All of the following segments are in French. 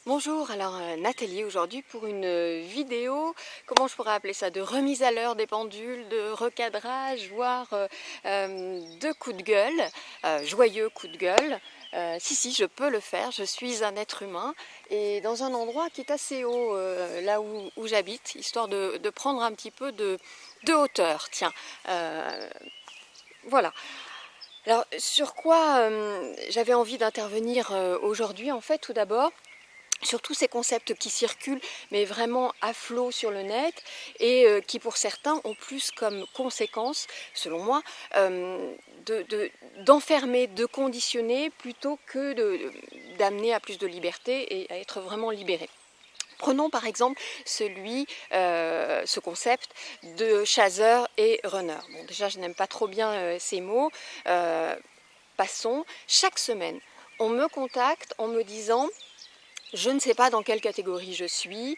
Bonjour, alors Nathalie aujourd'hui pour une vidéo, comment je pourrais appeler ça, de remise à l'heure des pendules, de recadrage, voire de coups de gueule, joyeux coups de gueule. Si, je peux le faire, je suis un être humain et dans un endroit qui est assez haut, là où j'habite, histoire de prendre un petit peu de hauteur, tiens. Voilà. Alors sur quoi j'avais envie d'intervenir aujourd'hui, en fait, tout d'abord, sur tous ces concepts qui circulent, mais vraiment à flot sur le net, et qui pour certains ont plus comme conséquence, selon moi, d'enfermer, de conditionner, plutôt que d'amener à plus de liberté et à être vraiment libéré. Prenons par exemple ce concept de chasseur et runner. Bon, déjà, je n'aime pas trop bien ces mots. Passons. Chaque semaine, on me contacte en me disant: je ne sais pas dans quelle catégorie je suis,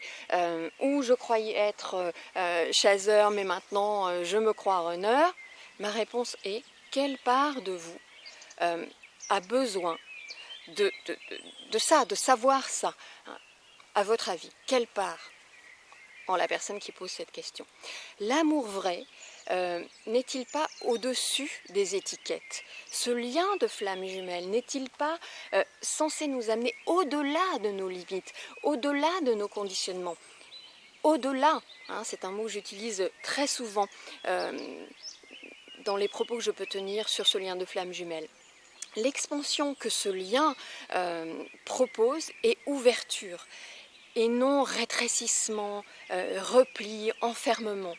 où je croyais être chasseur, mais maintenant je me crois runner. Ma réponse est: quelle part de vous a besoin de ça, de savoir ça? À votre avis, quelle part en la personne qui pose cette question? L'amour vrai n'est-il pas au-dessus des étiquettes? Ce lien de flamme jumelle n'est-il pas censé nous amener au-delà de nos limites, au-delà de nos conditionnements, au-delà, hein, c'est un mot que j'utilise très souvent dans les propos que je peux tenir sur ce lien de flamme jumelle. L'expansion que ce lien propose est ouverture et non rétrécissement, repli, enfermement.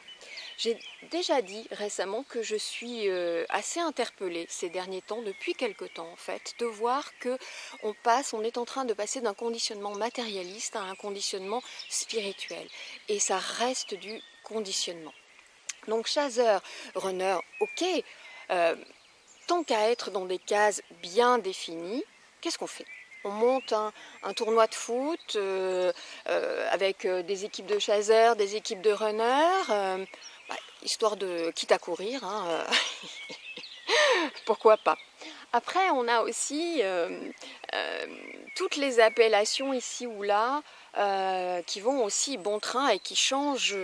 J'ai déjà dit récemment que je suis assez interpellée ces derniers temps, depuis quelque temps en fait, de voir que on est en train de passer d'un conditionnement matérialiste à un conditionnement spirituel. Et ça reste du conditionnement. Donc chasseur, runner, ok, tant qu'à être dans des cases bien définies, qu'est-ce qu'on fait? On monte un tournoi de foot avec des équipes de chasseurs, des équipes de runners, histoire de, quitte à courir, hein, pourquoi pas. Après, on a aussi toutes les appellations ici ou là qui vont aussi bon train et qui changent.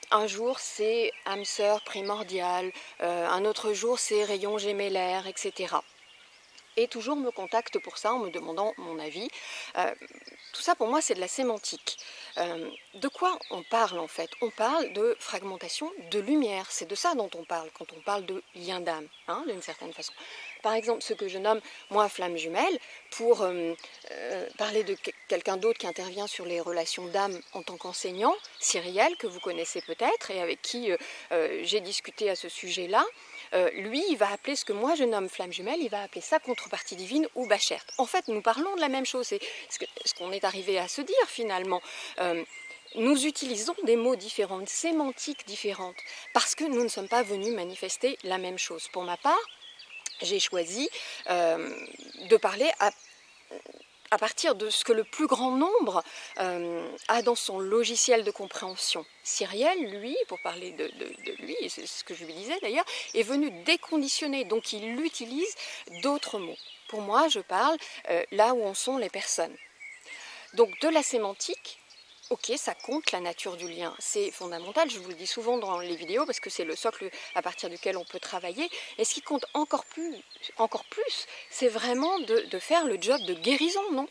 Un jour, c'est âme sœur primordiale, un autre jour, c'est rayon gémellaire, etc. Et toujours me contacte pour ça en me demandant mon avis. Tout ça pour moi c'est de la sémantique. De quoi on parle en fait? On parle de fragmentation de lumière, c'est de ça dont on parle quand on parle de lien d'âme, hein, d'une certaine façon. Par exemple, ce que je nomme moi flamme jumelle, pour parler de quelqu'un d'autre qui intervient sur les relations d'âme en tant qu'enseignant, Cyrielle, que vous connaissez peut-être et avec qui j'ai discuté à ce sujet-là. Lui, il va appeler ce que moi je nomme flamme jumelle, il va appeler ça contrepartie divine ou bacherte. En fait, nous parlons de la même chose, c'est ce qu'on est arrivé à se dire finalement. Nous utilisons des mots différents, une sémantique différente, parce que nous ne sommes pas venus manifester la même chose. Pour ma part, j'ai choisi de parler à partir de ce que le plus grand nombre a dans son logiciel de compréhension. Cyrielle, lui, pour parler de lui, et c'est ce que je lui disais d'ailleurs, est venu déconditionner, donc il utilise d'autres mots. Pour moi, je parle là où en sont les personnes. Donc de la sémantique, ok, ça compte la nature du lien, c'est fondamental, je vous le dis souvent dans les vidéos parce que c'est le socle à partir duquel on peut travailler. Et ce qui compte encore plus, c'est vraiment de faire le job de guérison, non?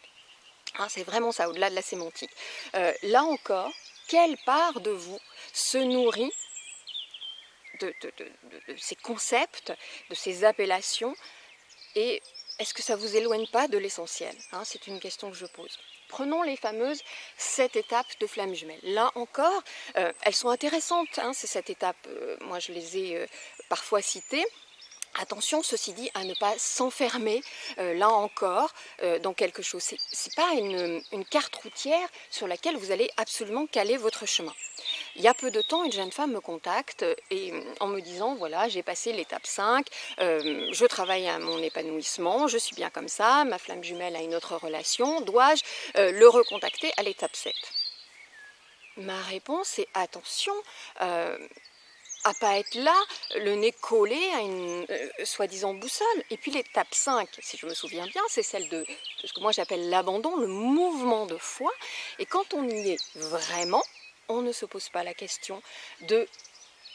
Hein, c'est vraiment ça, au-delà de la sémantique. Là encore, quelle part de vous se nourrit de ces concepts, de ces appellations, et est-ce que ça ne vous éloigne pas de l'essentiel, hein? C'est une question que je pose. Prenons les fameuses 7 étapes de flamme jumelle. Là encore, elles sont intéressantes, hein, ces 7 étapes. Moi, je les ai parfois citées. Attention, ceci dit, à ne pas s'enfermer, là encore, dans quelque chose. Ce n'est pas une carte routière sur laquelle vous allez absolument caler votre chemin. Il y a peu de temps, une jeune femme me contacte et en me disant, voilà, j'ai passé l'étape 5, je travaille à mon épanouissement, je suis bien comme ça, ma flamme jumelle a une autre relation, dois-je le recontacter à l'étape 7? Ma réponse est: attention, à pas être là, le nez collé à une soi-disant boussole. Et puis l'étape 5, si je me souviens bien, c'est celle de ce que moi j'appelle l'abandon, le mouvement de foi. Et quand on y est vraiment, on ne se pose pas la question de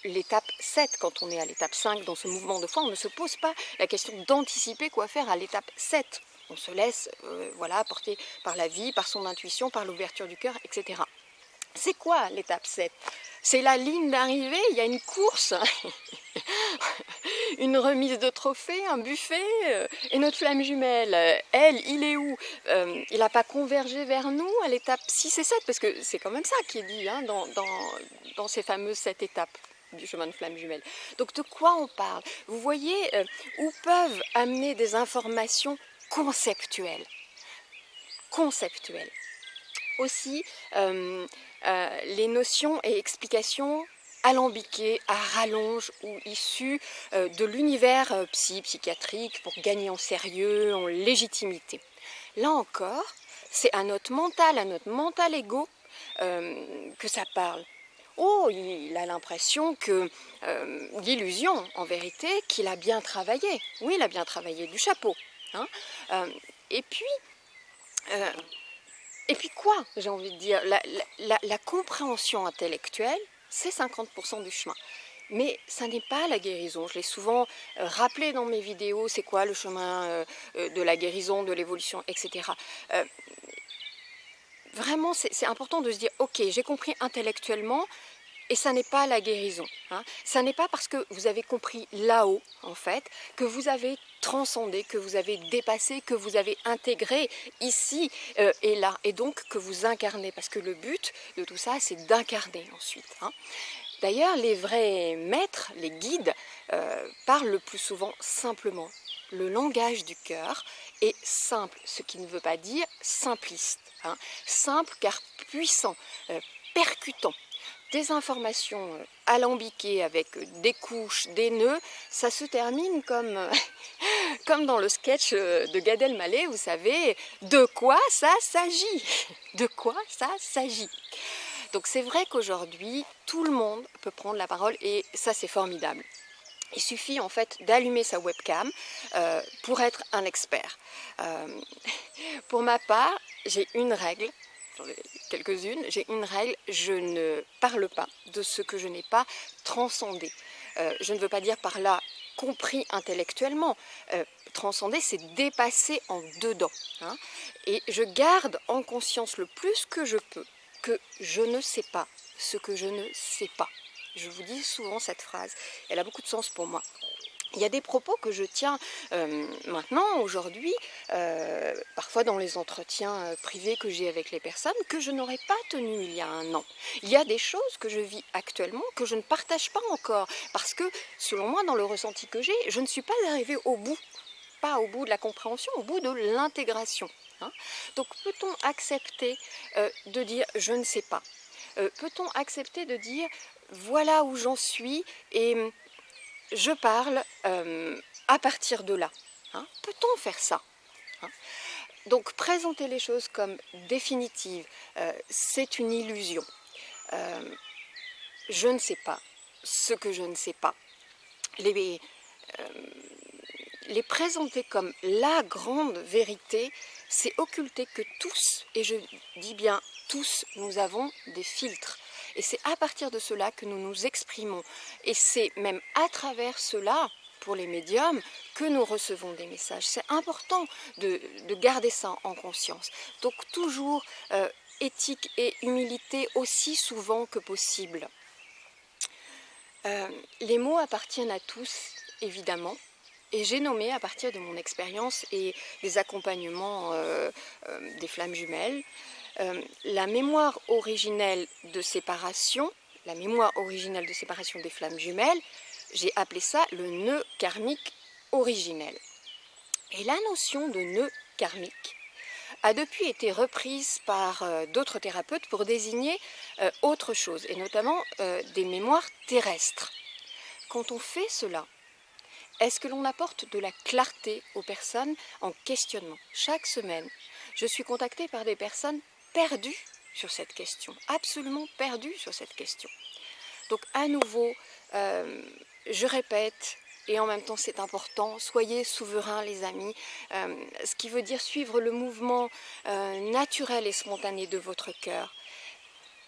l'étape 7. Quand on est à l'étape 5 dans ce mouvement de foi, on ne se pose pas la question d'anticiper quoi faire à l'étape 7. On se laisse voilà, porter par la vie, par son intuition, par l'ouverture du cœur, etc. C'est quoi l'étape 7? C'est la ligne d'arrivée, il y a une course, une remise de trophée, un buffet, et notre flamme jumelle, elle, il est où? Il n'a pas convergé vers nous à l'étape 6 et 7, parce que c'est quand même ça qui est dit hein, dans ces fameuses 7 étapes du chemin de flamme jumelle. Donc de quoi on parle? Vous voyez où peuvent amener des informations conceptuelles. Aussi, les notions et explications alambiquées, à rallonge ou issues de l'univers psychiatrique pour gagner en sérieux, en légitimité. Là encore, c'est à notre mental égo que ça parle. Oh, il a l'impression que l'illusion, en vérité, qu'il a bien travaillé. Oui, il a bien travaillé, du chapeau. Hein. Et puis quoi, j'ai envie de dire, la compréhension intellectuelle, c'est 50% du chemin. Mais ça n'est pas la guérison. Je l'ai souvent rappelé dans mes vidéos, c'est quoi le chemin de la guérison, de l'évolution, etc. Vraiment, c'est important de se dire, ok, j'ai compris intellectuellement, et ça n'est pas la guérison. Hein. Ça n'est pas parce que vous avez compris là-haut, en fait, que vous avez transcendé, que vous avez dépassé, que vous avez intégré ici et là, et donc que vous incarnez. Parce que le but de tout ça, c'est d'incarner ensuite. Hein. D'ailleurs, les vrais maîtres, les guides, parlent le plus souvent simplement. Le langage du cœur est simple, ce qui ne veut pas dire simpliste. Hein. Simple car puissant, percutant. Des informations alambiquées avec des couches, des nœuds, ça se termine comme, comme dans le sketch de Gad Elmaleh, vous savez, de quoi ça s'agit? De quoi ça s'agit? Donc c'est vrai qu'aujourd'hui, tout le monde peut prendre la parole et ça c'est formidable. Il suffit en fait d'allumer sa webcam pour être un expert. Pour ma part, j'ai une règle, quelques-unes, j'ai une règle, je ne parle pas de ce que je n'ai pas transcendé. Je ne veux pas dire par là compris intellectuellement. Transcender, c'est dépasser en dedans. Hein, et je garde en conscience le plus que je peux que je ne sais pas ce que je ne sais pas. Je vous dis souvent cette phrase, elle a beaucoup de sens pour moi. Il y a des propos que je tiens maintenant, aujourd'hui, parfois dans les entretiens privés que j'ai avec les personnes, que je n'aurais pas tenus il y a un an. Il y a des choses que je vis actuellement que je ne partage pas encore, parce que, selon moi, dans le ressenti que j'ai, je ne suis pas arrivée au bout, pas au bout de la compréhension, au bout de l'intégration. Hein. Donc peut-on accepter de dire « je ne sais pas » peut-on accepter de dire « voilà où j'en suis » et je parle à partir de là. Hein. Peut-on faire ça? Hein. Donc présenter les choses comme définitives, c'est une illusion. Je ne sais pas ce que je ne sais pas. Les présenter comme la grande vérité, c'est occulter que tous, et je dis bien tous, nous avons des filtres. Et c'est à partir de cela que nous nous exprimons. Et c'est même à travers cela, pour les médiums, que nous recevons des messages. C'est important de garder ça en conscience. Donc toujours éthique et humilité aussi souvent que possible. Les mots appartiennent à tous, évidemment. Et j'ai nommé à partir de mon expérience et des accompagnements des flammes jumelles, la mémoire originelle de séparation, des flammes jumelles, j'ai appelé ça le nœud karmique originel. Et la notion de nœud karmique a depuis été reprise par d'autres thérapeutes pour désigner autre chose, et notamment des mémoires terrestres. Quand on fait cela, est-ce que l'on apporte de la clarté aux personnes en questionnement? Chaque semaine, je suis contactée par des personnes perdues sur cette question, absolument perdues sur cette question. Donc à nouveau, Je répète, et en même temps c'est important, soyez souverains les amis, ce qui veut dire suivre le mouvement naturel et spontané de votre cœur.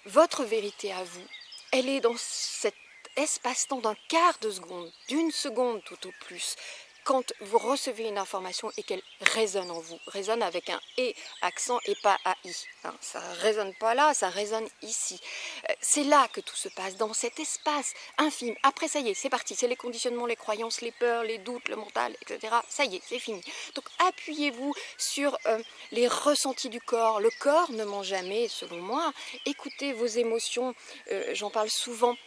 Votre vérité à vous, elle est dans cet espace-temps d'un quart de seconde, d'une seconde tout au plus, quand vous recevez une information et qu'elle résonne en vous, résonne avec un « et » accent et pas « AI ». Ça ne résonne pas là, ça résonne ici. C'est là que tout se passe, dans cet espace infime. Après, ça y est, c'est parti, c'est les conditionnements, les croyances, les peurs, les doutes, le mental, etc. Ça y est, c'est fini. Donc appuyez-vous sur les ressentis du corps. Le corps ne ment jamais, selon moi. Écoutez vos émotions, j'en parle souvent,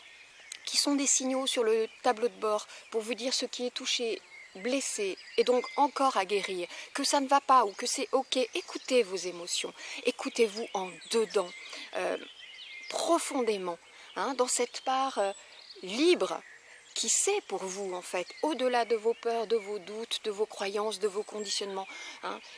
qui sont des signaux sur le tableau de bord pour vous dire ce qui est touché, blessé et donc encore à guérir, que ça ne va pas ou que c'est ok. Écoutez vos émotions, écoutez-vous en dedans, profondément, dans cette part libre qui sait pour vous en fait, au-delà de vos peurs, de vos doutes, de vos croyances, de vos conditionnements.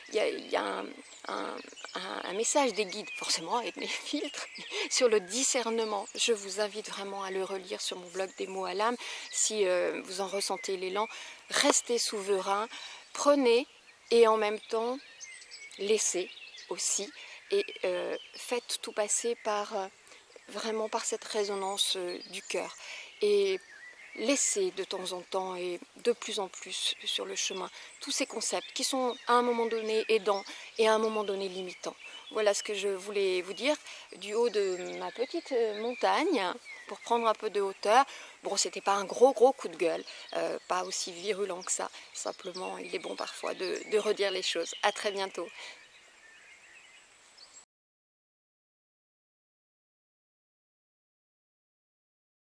Il y a un message des guides, forcément avec mes filtres, sur le discernement. Je vous invite vraiment à le relire sur mon blog des mots à l'âme, si vous en ressentez l'élan. Restez souverain, prenez et en même temps laissez aussi, et faites tout passer vraiment par cette résonance du cœur. Et laissez de temps en temps et de plus en plus sur le chemin tous ces concepts qui sont à un moment donné aidants et à un moment donné limitants. Voilà ce que je voulais vous dire du haut de ma petite montagne pour prendre un peu de hauteur. Bon, c'était pas un gros coup de gueule, pas aussi virulent que ça. Simplement, il est bon parfois de redire les choses. À très bientôt.